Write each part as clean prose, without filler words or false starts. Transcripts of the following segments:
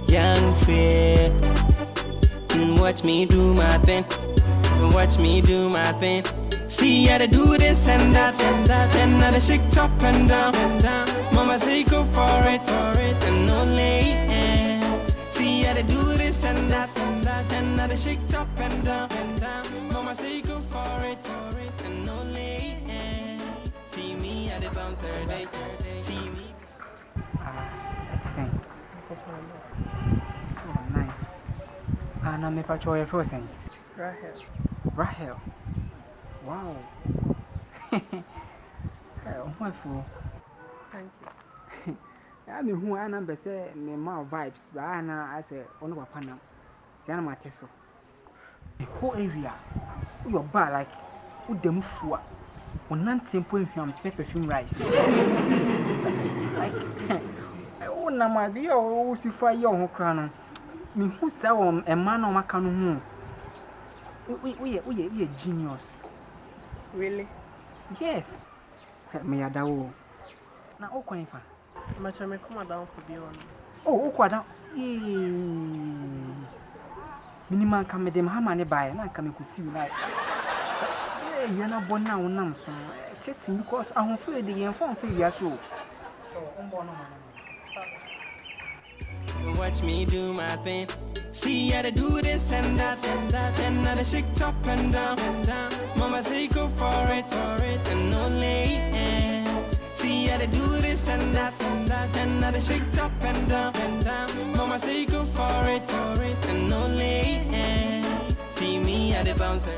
Young Fred, watch me do my thing. Watch me do my thing. See how to do this and that, and now the shake top and down. Mama say go for it, and only. See how to do this and that, and now the shake top and down. Mama say go for it, and only. See me at the bouncer, they see me. That's the same. Oh, nice. And I'm a patrol your first thing. Rahel. Wow. My fool. Thank you. I mean, who I number say, me more vibes, but I know I say, on our panel. Tiana Mateso. The whole area, you're bad like, with the mufua. When nothing point him, say perfume rice. Like, oh, Namadi, oh, see for your crown. Me who sell a man on my canoe. We are genius. Really? Yes. Me adao. Na o kwan fa. Macha me come down for be on. Oh, o kwa down. Minimum come me dem ha mane buy na come ku see na. You na born na wonam so. Tetin because I won't feel the yen phone feel ya so. Watch me do my thing. See how to do this and that, and now the shake top and down. Mama say go for it, and only. See how to do this and that, and now the shake top and down. Mama say go for it, and only. See me at the bouncer.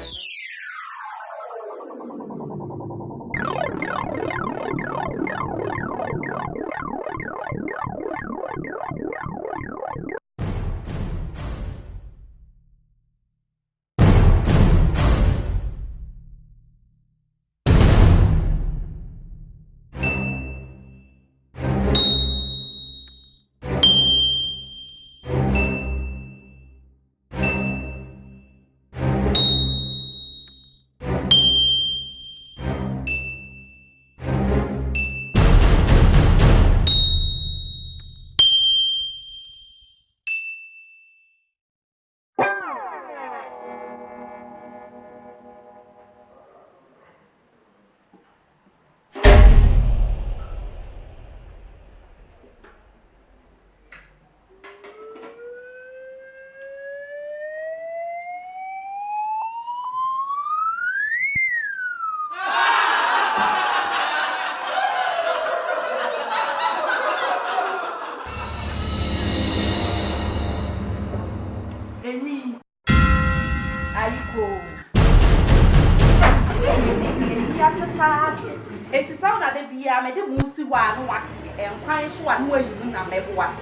It is sound that they be a made musi one waxy and quite one way you know, maybe one.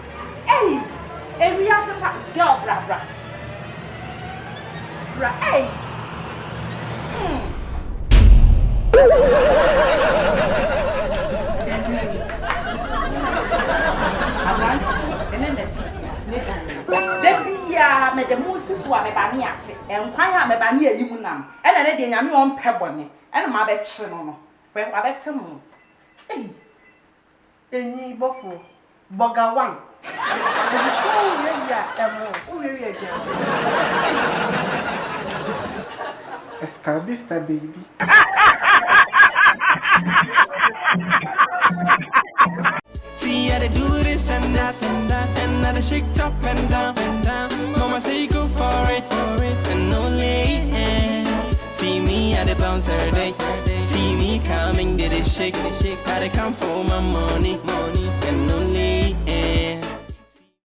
Hey, and we are some girl, bra. Hey. Made the musi swam a baniate and quite a bania you nam, and I did yammy on pebble and my bed channel. Well, I bet some. Hey, any buffalo, Boga one. Escarbista, baby. See how to do this and that, and now the shake top and down. Mama say go for it, and only. See me at the bouncer, they see me coming, did it shake, how they come for my money, and only.